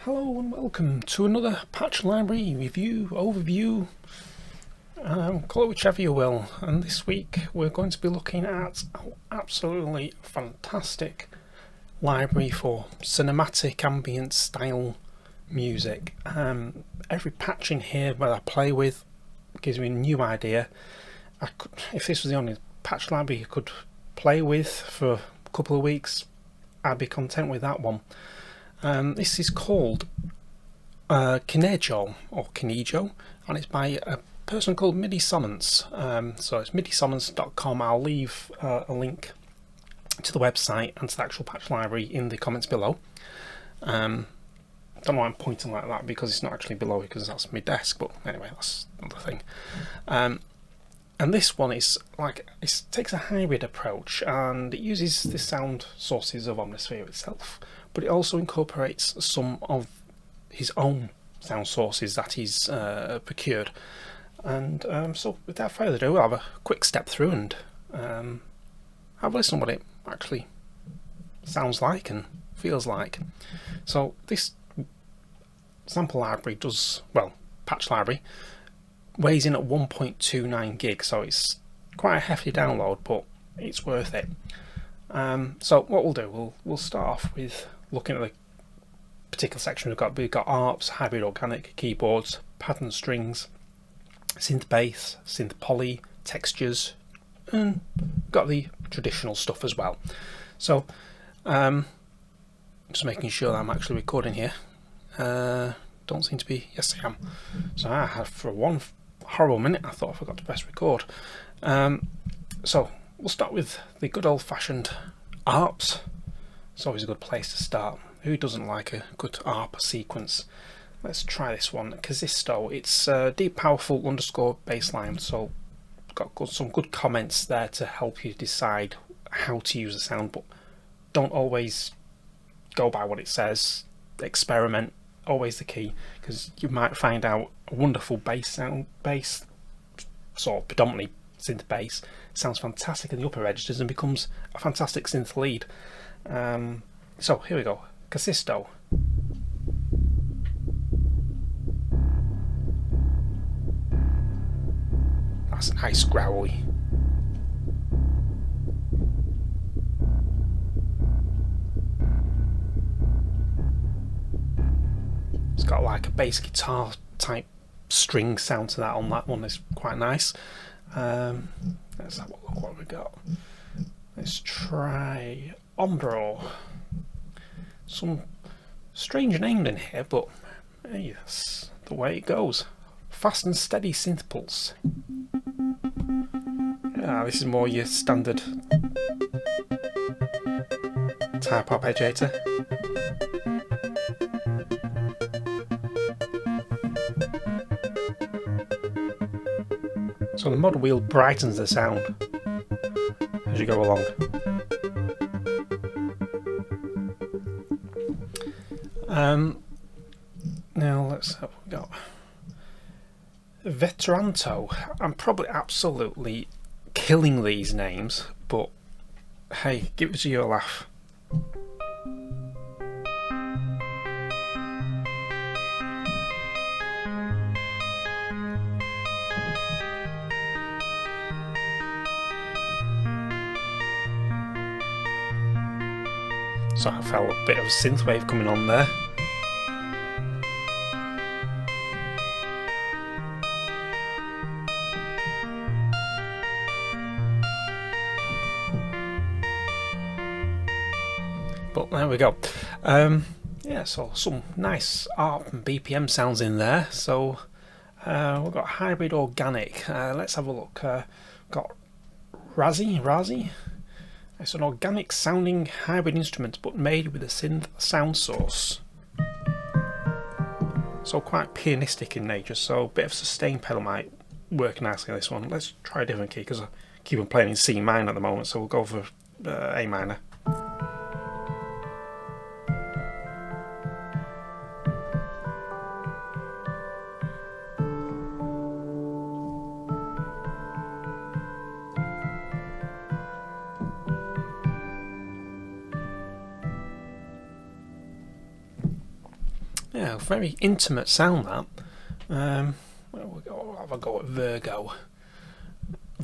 Hello and welcome to another patch library review, overview, call it whichever you will. And this week we're going to be looking at an absolutely fantastic library for cinematic ambient style music. Every patch in here that I play with gives me a new idea. If this was the only patch library I could play with for a couple of weeks, I'd be content with that one. This is called Kinejo, or Kinejo, and it's by a person called MIDIssonance. So it's MIDIssonance.com. I'll leave a link to the website and to the actual patch library in the comments below. Don't know why I'm pointing like that, because it's not actually below, because that's my desk, but anyway, that's another thing. And this one is it takes a hybrid approach, and it uses the sound sources of Omnisphere itself, but it also incorporates some of his own sound sources that he's procured. And so without further ado, we'll have a quick step through and have a listen to what it actually sounds like and feels like. So this sample library patch library, weighs in at 1.29 gig, so it's quite a hefty download, but it's worth it. So what we'll do, we'll start off with looking at the particular section we've got Arps, hybrid organic, keyboards, pattern strings, synth bass, synth poly, textures, and got the traditional stuff as well. So just making sure that I'm actually recording here. Don't seem to be. Yes, I am. So I have, for one horrible minute, I thought I forgot to press record. So we'll start with the good old-fashioned Arps. It's always a good place to start. Who doesn't like a good ARP sequence? Let's try this one. Cassisto. It's deep, powerful underscore bassline. So got some good comments there to help you decide how to use the sound, but don't always go by what it says. Experiment. Always the key, because you might find out a wonderful bass sort of predominantly synth bass sounds fantastic in the upper registers and becomes a fantastic synth lead. So here we go. Cassisto. That's nice growly. It's got like a bass guitar type string sound to that on that one. It's quite nice. Let's have a look what we got. Let's try Ombro. Some strange name in here, but hey, that's the way it goes. Fast and steady synth pulse. Yeah, this is more your standard type arpeggiator. So the mod wheel brightens the sound as you go along. Now let's have we got Veteranto. I'm probably absolutely killing these names, but hey, give it your laugh. So I felt a bit of a synthwave coming on there. But there we go. Yeah, so some nice ARP and BPM sounds in there. So we've got hybrid organic. Let's have a look. Got Razzie. It's an organic sounding hybrid instrument, but made with a synth sound source. So quite pianistic in nature, so a bit of sustain pedal might work nicely on this one. Let's try a different key, because I keep on playing in C minor at the moment, so we'll go for A minor. Yeah, very intimate sound that. We'll have a go at Virgo.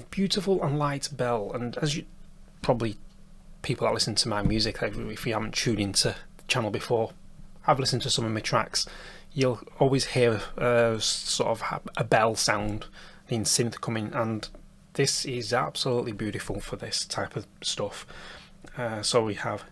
Beautiful and light bell, and as you probably, people that listen to my music, if you haven't tuned into the channel before, I've listened to some of my tracks, you'll always hear sort of a bell sound in synth coming, and this is absolutely beautiful for this type of stuff. So we have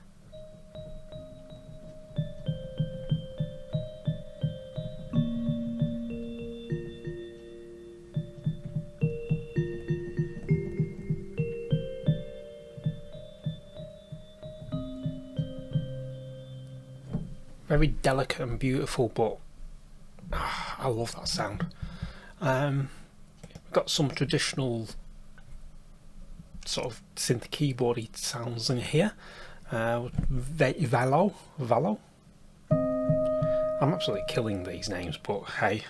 very delicate and beautiful, but I love that sound. We've got some traditional sort of synth keyboardy sounds in here. Valo. I'm absolutely killing these names, but hey.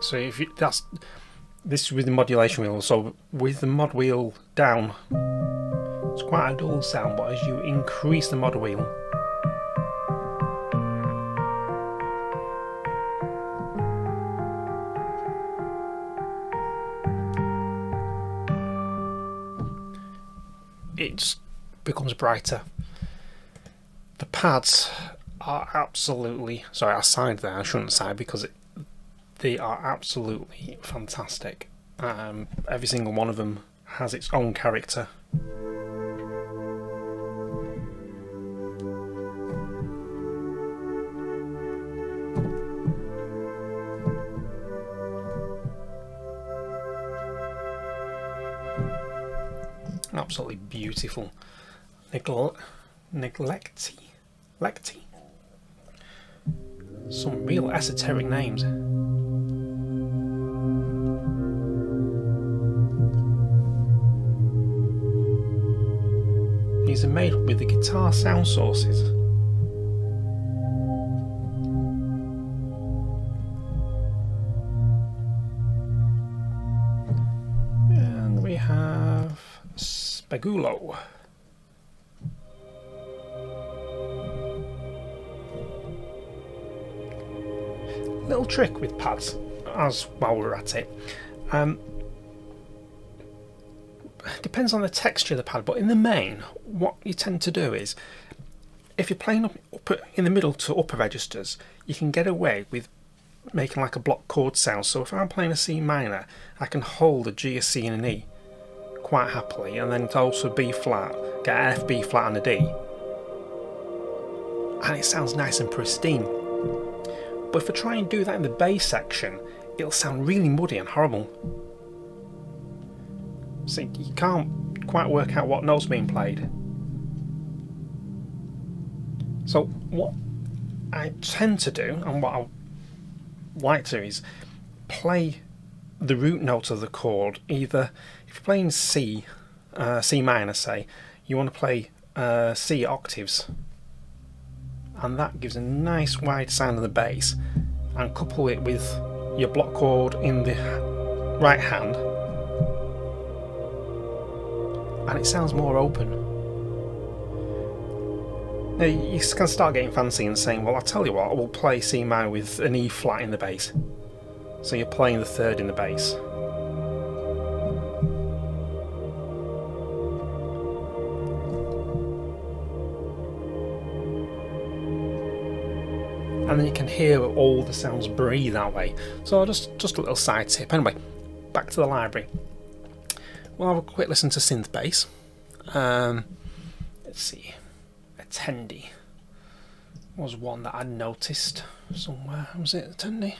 So if you, this is with the modulation wheel, so with the mod wheel down, it's quite a dull sound, but as you increase the mod wheel, it becomes brighter. The pads are absolutely, sorry, I sighed there, I shouldn't sigh, because they are absolutely fantastic. Every single one of them has its own character. Absolutely beautiful. Neglecty. Some real esoteric names. These are made with the guitar sound sources. And we have Spagulo. Little trick with pads, as while we're at it. Depends on the texture of the pad, but in the main, what you tend to do is, if you're playing up in the middle to upper registers, you can get away with making like a block chord sound. So if I'm playing a C minor, I can hold a G, a C and an E quite happily, and then also B flat, get an F, B flat and a D, and it sounds nice and pristine. But if I try and do that in the bass section, it'll sound really muddy and horrible. So you can't quite work out what note's being played. So what I tend to do, and what I like to do, is play the root note of the chord. Either if you're playing C, C minor say, you want to play C octaves, and that gives a nice wide sound of the bass, and couple it with your block chord in the right hand, and it sounds more open. Now you can start getting fancy and saying, well, I'll tell you what, I will play C minor with an E flat in the bass. So you're playing the third in the bass. And then you can hear all the sounds breathe that way. So just a little side tip. Anyway, back to the library. We'll have a quick listen to synth bass. Let's see. Attendee was one that I noticed somewhere. Was it Attendee?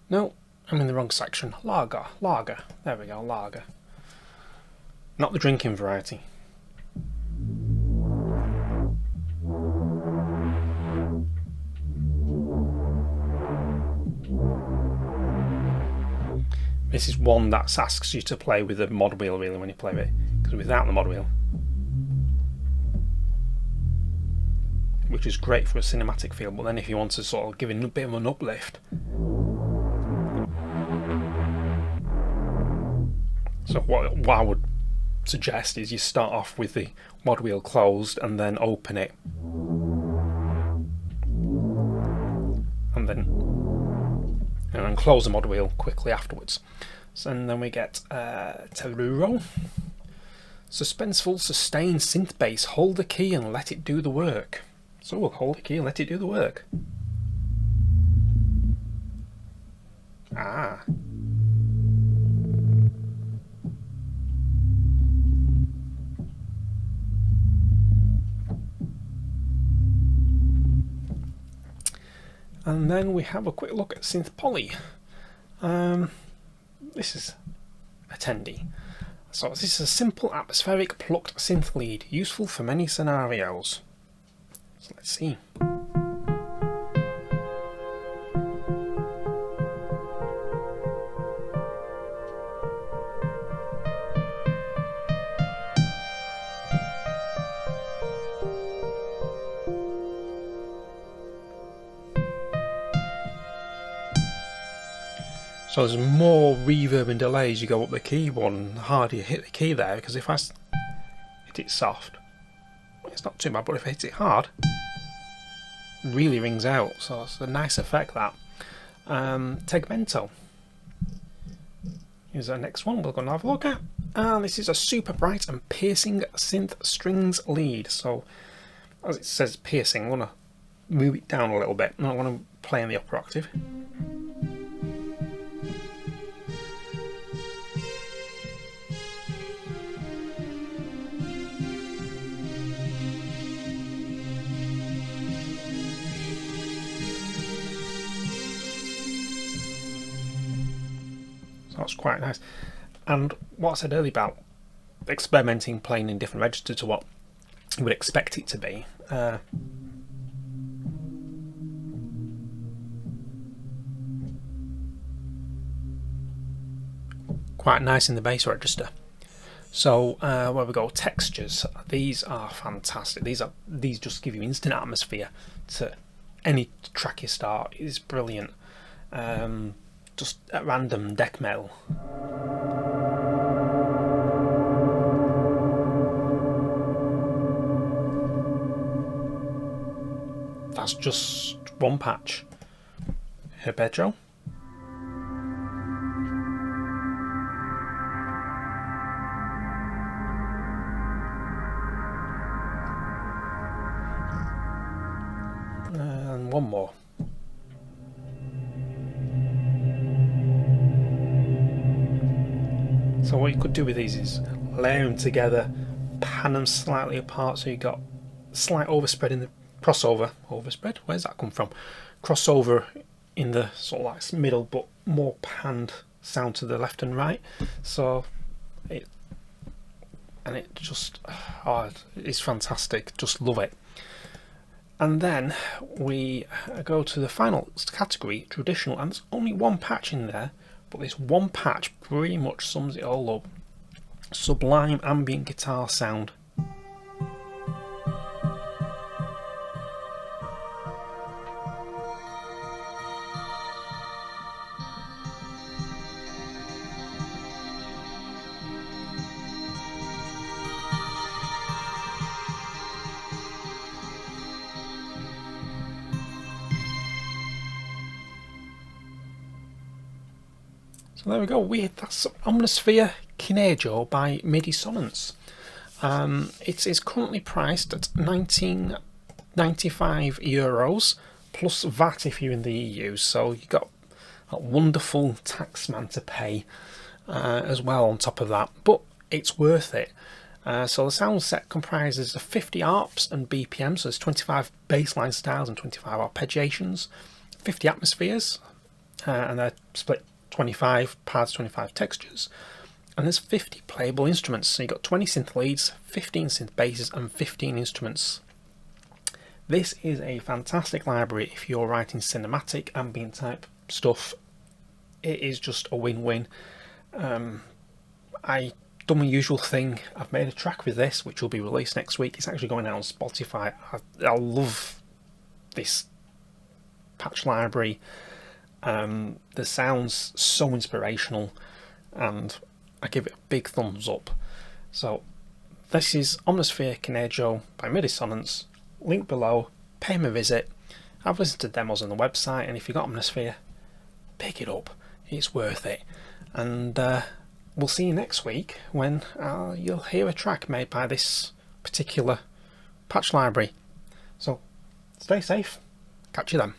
No, I'm in the wrong section. Lager. There we go, lager. Not the drinking variety. This is one that asks you to play with the mod wheel really when you play it, because without the mod wheel, which is great for a cinematic feel, but then if you want to sort of give it a bit of an uplift, So what I would suggest is you start off with the mod wheel closed and then open it, and then close the mod wheel quickly afterwards. So, and then we get Teruro. Suspenseful, sustained synth bass. Hold the key and let it do the work. So we'll hold the key and let it do the work. Ah. And then we have a quick look at Synth Poly. This is attendee. So this is a simple atmospheric plucked synth lead, useful for many scenarios. So let's see. So there's more reverb and delay as you go up the keyboard, and the harder you hit the key there, because if I hit it soft, it's not too bad, but if I hit it hard, it really rings out. So it's a nice effect, that. Tegmento is our next one we're going to have a look at. And this is a super bright and piercing synth strings lead. So as it says piercing, I'm going to move it down a little bit, and I want to play in the upper octave. That's quite nice. And what I said earlier about experimenting, playing in different registers to what you would expect it to be. Quite nice in the bass register. So where we go, textures. These are fantastic. These just give you instant atmosphere to any track you start. It's brilliant. Just at random deck metal. That's just one patch. Herbejo. And one more. So what you could do with these is layer them together, pan them slightly apart, so you got slight overspread in the overspread. Where's that come from? Crossover in the sort of like middle, but more panned sound to the left and right. So it just it's fantastic. Just love it. And then we go to the final category, traditional, and there's only one patch in there. But this one patch pretty much sums it all up. Sublime ambient guitar sound. So there we go. That's Omnisphere Kinejo by MIDIssonance. It is currently priced at €19.95 plus VAT if you're in the EU. So you've got a wonderful tax man to pay as well on top of that. But it's worth it. So the sound set comprises of 50 Arps and BPM, so there's 25 bassline styles and 25 arpeggiations, 50 atmospheres, and they're split 25 pads, 25 textures, and there's 50 playable instruments. So you've got 20 synth leads, 15 synth basses, and 15 instruments. This is a fantastic library if you're writing cinematic, ambient type stuff. It is just a win-win. I done my usual thing. I've made a track with this, which will be released next week. It's actually going out on Spotify. I love this patch library. The sound's so inspirational, and I give it a big thumbs up. So this is Omnisphere Kinejo by MIDIssonance. Link below. Pay me a visit. I've listened to demos on the website, and if you've got Omnisphere, pick it up. It's worth it. And we'll see you next week when you'll hear a track made by this particular patch library. So stay safe. Catch you then.